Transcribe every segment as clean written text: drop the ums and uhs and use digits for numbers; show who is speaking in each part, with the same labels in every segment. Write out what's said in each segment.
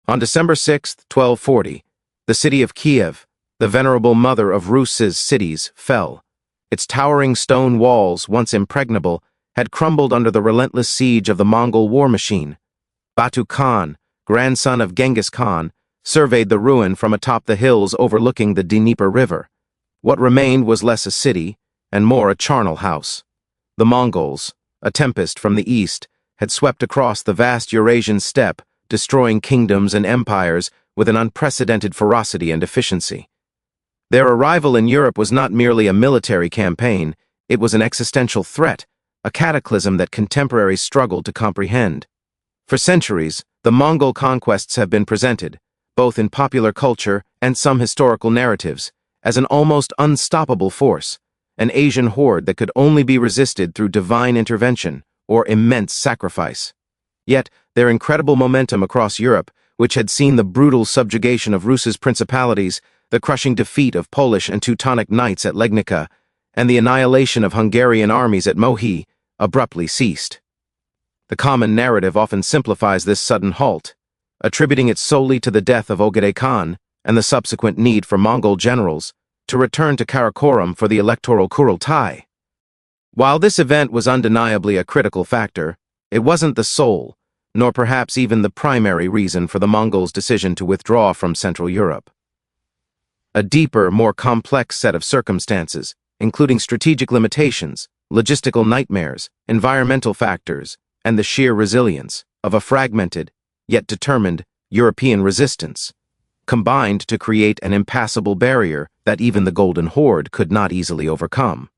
Speaker 1: On December 6, 1240, the city of Kiev, the venerable mother of Rus's cities, fell. Its towering stone walls, once impregnable, had crumbled under the relentless siege of the Mongol war machine. Batu Khan, grandson of Genghis Khan, surveyed the ruin from atop the hills overlooking the Dnieper River. What remained was less a city and more a charnel house. The Mongols, a tempest from the east, had swept across the vast Eurasian steppe, destroying kingdoms and empires with an unprecedented ferocity and efficiency. Their arrival in Europe was not merely a military campaign, it was an existential threat, a cataclysm that contemporaries struggled to comprehend. For centuries, the Mongol conquests have been presented, both in popular culture and some historical narratives, as an almost unstoppable force, an Asian horde that could only be resisted through divine intervention or immense sacrifice. Yet, their incredible momentum across Europe, which had seen the brutal subjugation of Rus's principalities, the crushing defeat of Polish and Teutonic knights at Legnica, and the annihilation of Hungarian armies at Mohi, abruptly ceased. The common narrative often simplifies this sudden halt, attributing it solely to the death of Ogedei Khan and the subsequent need for Mongol generals to return to Karakorum for the electoral Kurultai. While this event was undeniably a critical factor, it wasn't the sole, nor perhaps even the primary reason for the Mongols' decision to withdraw from Central Europe. A deeper, more complex set of circumstances, including strategic limitations, logistical nightmares, environmental factors, and the sheer resilience of a fragmented, yet determined, European resistance, combined to create an impassable barrier that even the Golden Horde could not easily overcome.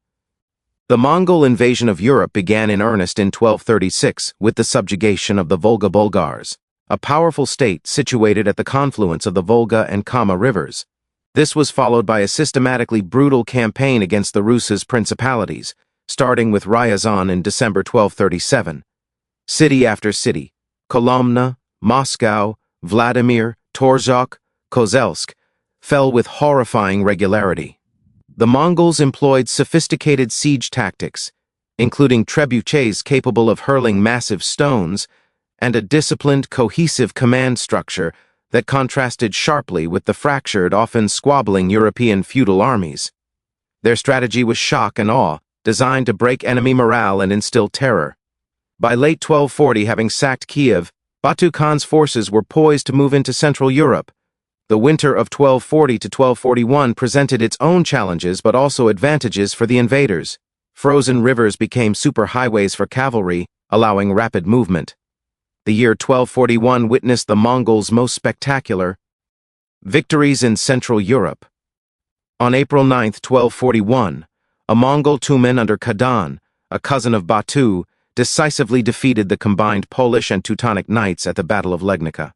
Speaker 1: The Mongol invasion of Europe began in earnest in 1236 with the subjugation of the Volga Bulgars, a powerful state situated at the confluence of the Volga and Kama rivers. This was followed by a systematically brutal campaign against the Rus's principalities, starting with Ryazan in December 1237. City after city, Kolomna, Moscow, Vladimir, Torzhok, Kozelsk, fell with horrifying regularity. The Mongols employed sophisticated siege tactics, including trebuchets capable of hurling massive stones, and a disciplined, cohesive command structure that contrasted sharply with the fractured, often squabbling European feudal armies. Their strategy was shock and awe, designed to break enemy morale and instill terror. By late 1240, having sacked Kiev, Batu Khan's forces were poised to move into Central Europe. The winter of 1240 to 1241 presented its own challenges but also advantages for the invaders. Frozen rivers became superhighways for cavalry, allowing rapid movement. The year 1241 witnessed the Mongols' most spectacular victories in Central Europe. On April 9, 1241, a Mongol Tumen under Kadan, a cousin of Batu, decisively defeated the combined Polish and Teutonic knights at the Battle of Legnica.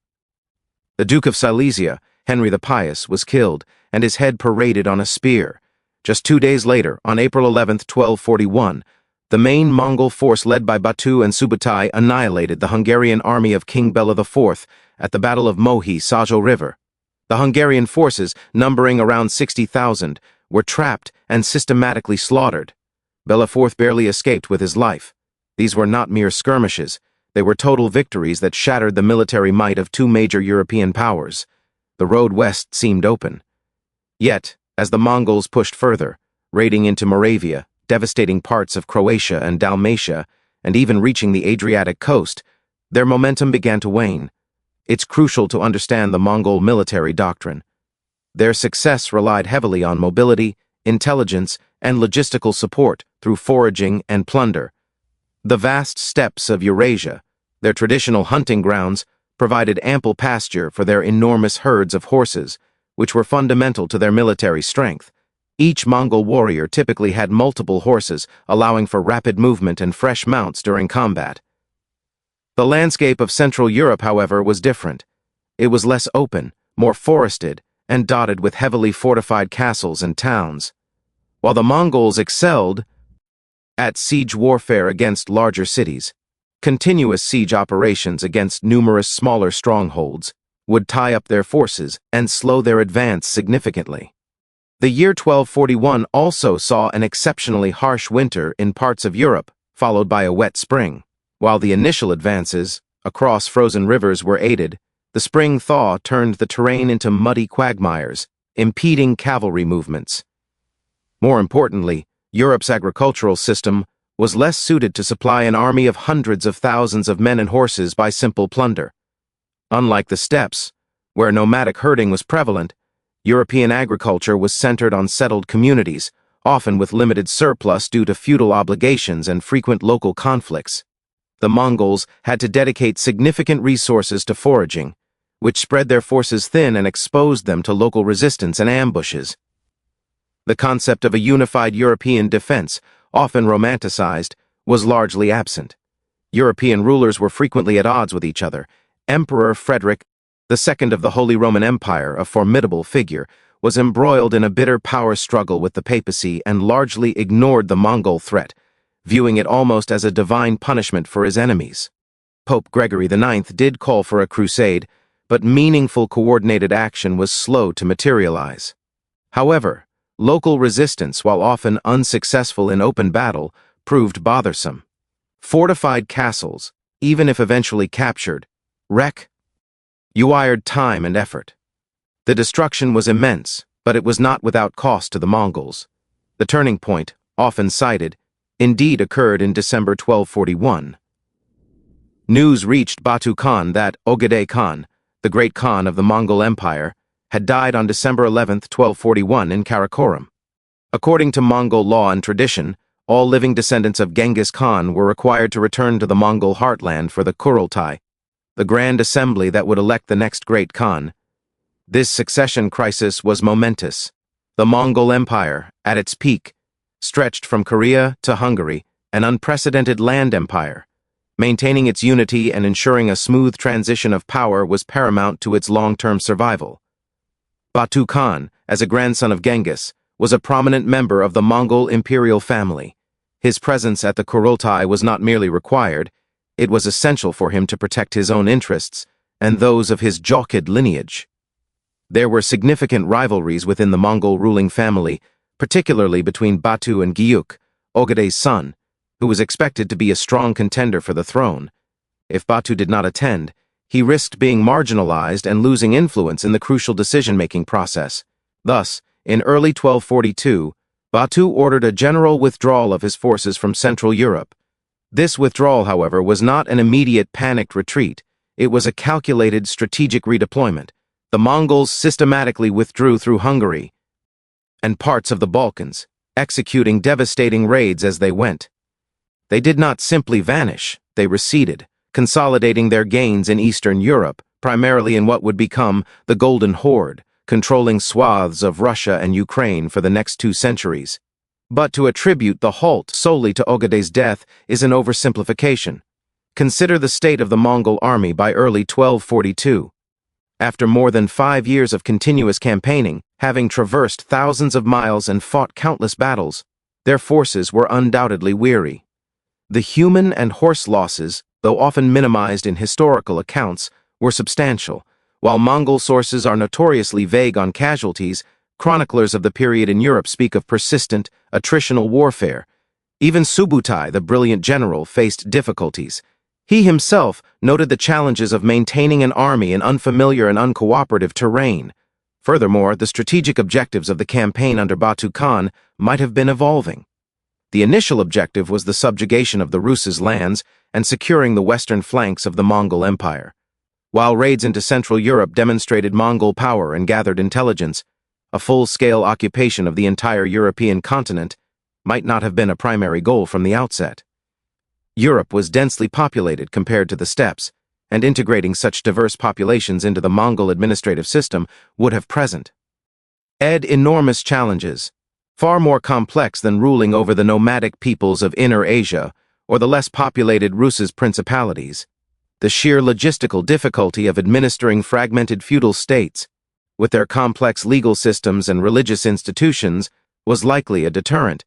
Speaker 1: The Duke of Silesia, Henry the Pious, was killed, and his head paraded on a spear. Just 2 days later, on April 11, 1241, the main Mongol force led by Batu and Subutai annihilated the Hungarian army of King Bela IV at the Battle of Mohi, Sajo River. The Hungarian forces, numbering around 60,000, were trapped and systematically slaughtered. Bela IV barely escaped with his life. These were not mere skirmishes. They were total victories that shattered the military might of two major European powers. The road west seemed open. Yet, as the Mongols pushed further, raiding into Moravia, devastating parts of Croatia and Dalmatia, and even reaching the Adriatic coast, their momentum began to wane. It's crucial to understand the Mongol military doctrine. Their success relied heavily on mobility, intelligence, and logistical support through foraging and plunder. The vast steppes of Eurasia, their traditional hunting grounds, provided ample pasture for their enormous herds of horses, which were fundamental to their military strength. Each Mongol warrior typically had multiple horses, allowing for rapid movement and fresh mounts during combat. The landscape of Central Europe, however, was different. It was less open, more forested, and dotted with heavily fortified castles and towns. While the Mongols excelled at siege warfare against larger cities, continuous siege operations against numerous smaller strongholds would tie up their forces and slow their advance significantly. The year 1241 also saw an exceptionally harsh winter in parts of Europe, followed by a wet spring. While the initial advances across frozen rivers were aided, The spring thaw turned the terrain into muddy quagmires, impeding cavalry movements. More importantly, Europe's agricultural system was less suited to supply an army of hundreds of thousands of men and horses by simple plunder. Unlike the steppes, where nomadic herding was prevalent, European agriculture was centered on settled communities, often with limited surplus due to feudal obligations and frequent local conflicts. The Mongols had to dedicate significant resources to foraging, which spread their forces thin and exposed them to local resistance and ambushes. The concept of a unified European defense, often romanticized, was largely absent. European rulers were frequently at odds with each other. Emperor Frederick II of the Holy Roman Empire, a formidable figure, was embroiled in a bitter power struggle with the papacy and largely ignored the Mongol threat, viewing it almost as a divine punishment for his enemies. Pope Gregory IX did call for a crusade, but meaningful coordinated action was slow to materialize. However, local resistance, while often unsuccessful in open battle, proved bothersome. Fortified castles, even if eventually captured, required time and effort. The destruction was immense, but it was not without cost to the Mongols. The turning point, often cited, indeed occurred in December 1241. News reached Batu Khan that Ögedei Khan, the great Khan of the Mongol Empire, had died on December 11, 1241 in Karakoram. According to Mongol law and tradition, all living descendants of Genghis Khan were required to return to the Mongol heartland for the Kurultai, the grand assembly that would elect the next great Khan. This succession crisis was momentous. The Mongol Empire, at its peak, stretched from Korea to Hungary, an unprecedented land empire. Maintaining its unity and ensuring a smooth transition of power was paramount to its long-term survival. Batu Khan, as a grandson of Genghis, was a prominent member of the Mongol imperial family. His presence at the Kurultai was not merely required, it was essential for him to protect his own interests and those of his Jochid lineage. There were significant rivalries within the Mongol ruling family, particularly between Batu and Gyuk, Ögedei's son, who was expected to be a strong contender for the throne. If Batu did not attend, he risked being marginalized and losing influence in the crucial decision-making process. Thus, in early 1242, Batu ordered a general withdrawal of his forces from Central Europe. This withdrawal, however, was not an immediate panicked retreat. It was a calculated strategic redeployment. The Mongols systematically withdrew through Hungary and parts of the Balkans, executing devastating raids as they went. They did not simply vanish, they receded, consolidating their gains in Eastern Europe, primarily in what would become the Golden Horde, controlling swaths of Russia and Ukraine for the next 2 centuries. But to attribute the halt solely to Ögedei's death is an oversimplification. Consider the state of the Mongol army by early 1242. After more than 5 years of continuous campaigning, having traversed thousands of miles and fought countless battles, their forces were undoubtedly weary. The human and horse losses, though often minimized in historical accounts, were substantial. While Mongol sources are notoriously vague on casualties, chroniclers of the period in Europe speak of persistent, attritional warfare. Even Subutai, the brilliant general, faced difficulties. He himself noted the challenges of maintaining an army in unfamiliar and uncooperative terrain. Furthermore, the strategic objectives of the campaign under Batu Khan might have been evolving. The initial objective was the subjugation of the Rus's lands and securing the western flanks of the Mongol Empire. While raids into Central Europe demonstrated Mongol power and gathered intelligence, a full-scale occupation of the entire European continent might not have been a primary goal from the outset. Europe was densely populated compared to the steppes, and integrating such diverse populations into the Mongol administrative system would have presented enormous challenges, far more complex than ruling over the nomadic peoples of Inner Asia or the less populated Rus's principalities. The sheer logistical difficulty of administering fragmented feudal states, with their complex legal systems and religious institutions, was likely a deterrent.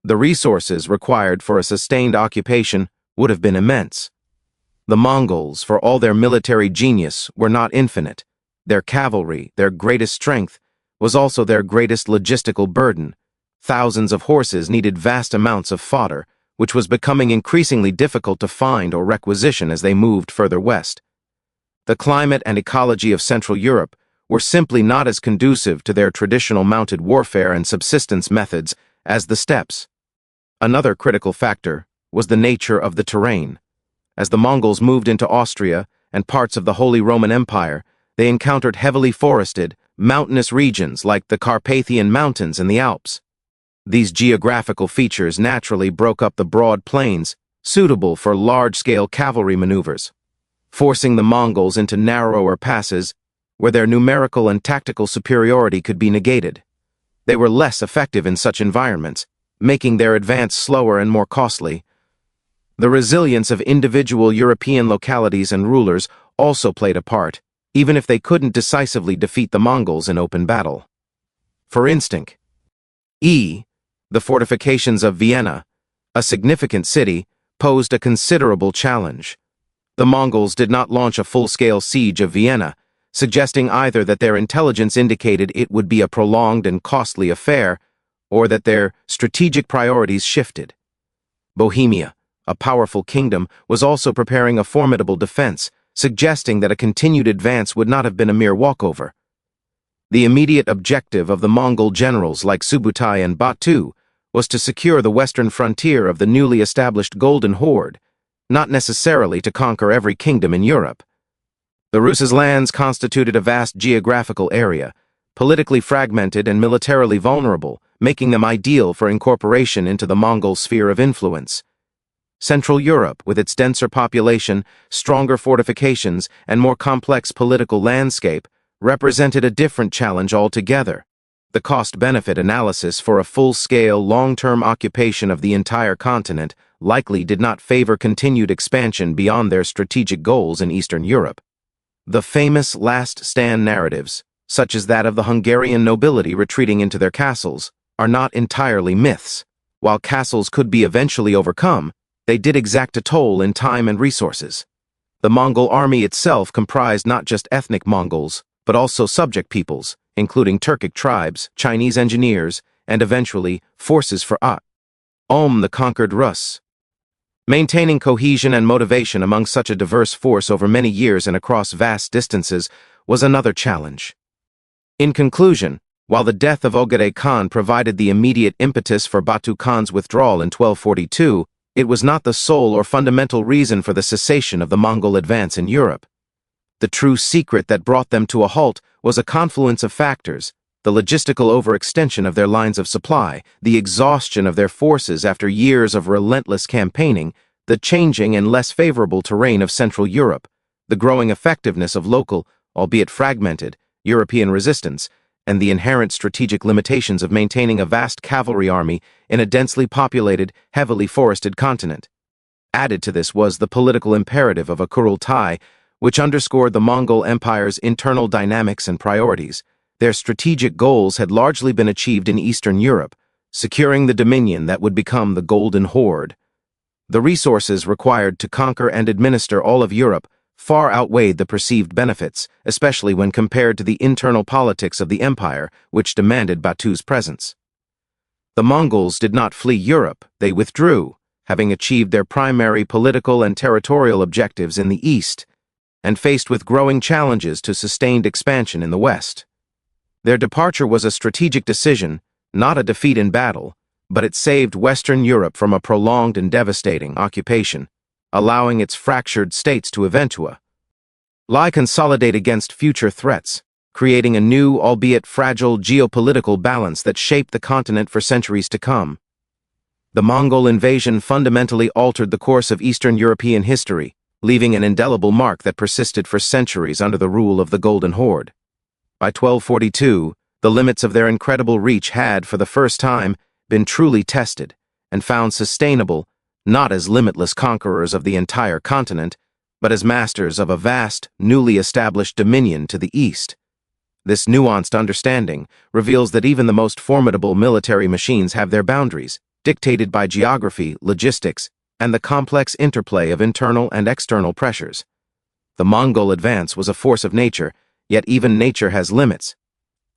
Speaker 1: The resources required for a sustained occupation would have been immense. The Mongols, for all their military genius, were not infinite. Their cavalry, their greatest strength, was also their greatest logistical burden. Thousands of horses needed vast amounts of fodder, which was becoming increasingly difficult to find or requisition as they moved further west. The climate and ecology of Central Europe were simply not as conducive to their traditional mounted warfare and subsistence methods as the steppes. Another critical factor was the nature of the terrain. As the Mongols moved into Austria and parts of the Holy Roman Empire, they encountered heavily forested, mountainous regions like the Carpathian Mountains and the Alps. These geographical features naturally broke up the broad plains, suitable for large-scale cavalry maneuvers, forcing the Mongols into narrower passes where their numerical and tactical superiority could be negated. They were less effective in such environments, making their advance slower and more costly. The resilience of individual European localities and rulers also played a part, even if they couldn't decisively defeat the Mongols in open battle. For instance, the fortifications of Vienna, a significant city, posed a considerable challenge. The Mongols did not launch a full-scale siege of Vienna, suggesting either that their intelligence indicated it would be a prolonged and costly affair, or that their strategic priorities shifted. Bohemia, a powerful kingdom, was also preparing a formidable defense, suggesting that a continued advance would not have been a mere walkover. The immediate objective of the Mongol generals like Subutai and Batu was to secure the western frontier of the newly established Golden Horde, not necessarily to conquer every kingdom in Europe. The Rus' lands constituted a vast geographical area, politically fragmented and militarily vulnerable, making them ideal for incorporation into the Mongol sphere of influence. Central Europe, with its denser population, stronger fortifications, and more complex political landscape, represented a different challenge altogether. The cost-benefit analysis for a full-scale, long-term occupation of the entire continent likely did not favor continued expansion beyond their strategic goals in Eastern Europe. The famous last stand narratives, such as that of the Hungarian nobility retreating into their castles, are not entirely myths. While castles could be eventually overcome, they did exact a toll in time and resources. The Mongol army itself comprised not just ethnic Mongols, but also subject peoples, including Turkic tribes, Chinese engineers, and eventually forces for the conquered Rus. Maintaining cohesion and motivation among such a diverse force over many years and across vast distances was another challenge. In conclusion, while the death of Ogedei Khan provided the immediate impetus for Batu Khan's withdrawal in 1242, it was not the sole or fundamental reason for the cessation of the Mongol advance in Europe. The true secret that brought them to a halt was a confluence of factors: the logistical overextension of their lines of supply, the exhaustion of their forces after years of relentless campaigning, the changing and less favorable terrain of Central Europe, the growing effectiveness of local, albeit fragmented, European resistance, and the inherent strategic limitations of maintaining a vast cavalry army in a densely populated, heavily forested continent. Added to this was the political imperative of a Kurultai, which underscored the Mongol Empire's internal dynamics and priorities. Their strategic goals had largely been achieved in Eastern Europe, securing the dominion that would become the Golden Horde. The resources required to conquer and administer all of Europe far outweighed the perceived benefits, especially when compared to the internal politics of the empire, which demanded Batu's presence. The Mongols did not flee Europe, they withdrew, having achieved their primary political and territorial objectives in the east, and faced with growing challenges to sustained expansion in the west. Their departure was a strategic decision, not a defeat in battle, but it saved Western Europe from a prolonged and devastating occupation, allowing its fractured states to eventually consolidate against future threats, creating a new, albeit fragile, geopolitical balance that shaped the continent for centuries to come. The Mongol invasion fundamentally altered the course of Eastern European history, leaving an indelible mark that persisted for centuries under the rule of the Golden Horde. By 1242, the limits of their incredible reach had, for the first time, been truly tested and found sustainable, not as limitless conquerors of the entire continent, but as masters of a vast, newly established dominion to the east. This nuanced understanding reveals that even the most formidable military machines have their boundaries, dictated by geography, logistics, and the complex interplay of internal and external pressures. The Mongol advance was a force of nature, yet even nature has limits.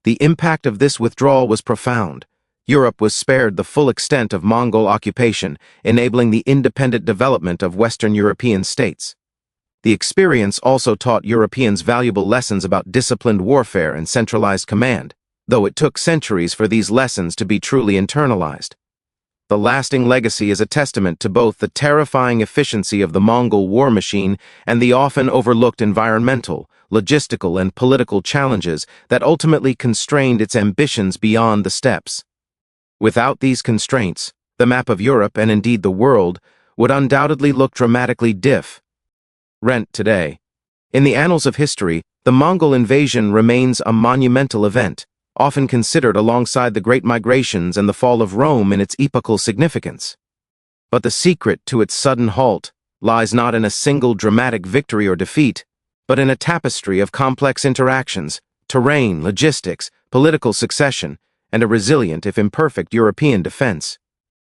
Speaker 1: The impact of this withdrawal was profound. Europe was spared the full extent of Mongol occupation, enabling the independent development of Western European states. The experience also taught Europeans valuable lessons about disciplined warfare and centralized command, though it took centuries for these lessons to be truly internalized. The lasting legacy is a testament to both the terrifying efficiency of the Mongol war machine and the often overlooked environmental, logistical, and political challenges that ultimately constrained its ambitions beyond the steppes. Without these constraints, the map of Europe, and indeed the world, would undoubtedly look dramatically different today. In the annals of history, the Mongol invasion remains a monumental event, often considered alongside the Great Migrations and the fall of Rome in its epochal significance. But the secret to its sudden halt lies not in a single dramatic victory or defeat, but in a tapestry of complex interactions, terrain, logistics, political succession, and a resilient, if imperfect, European defense.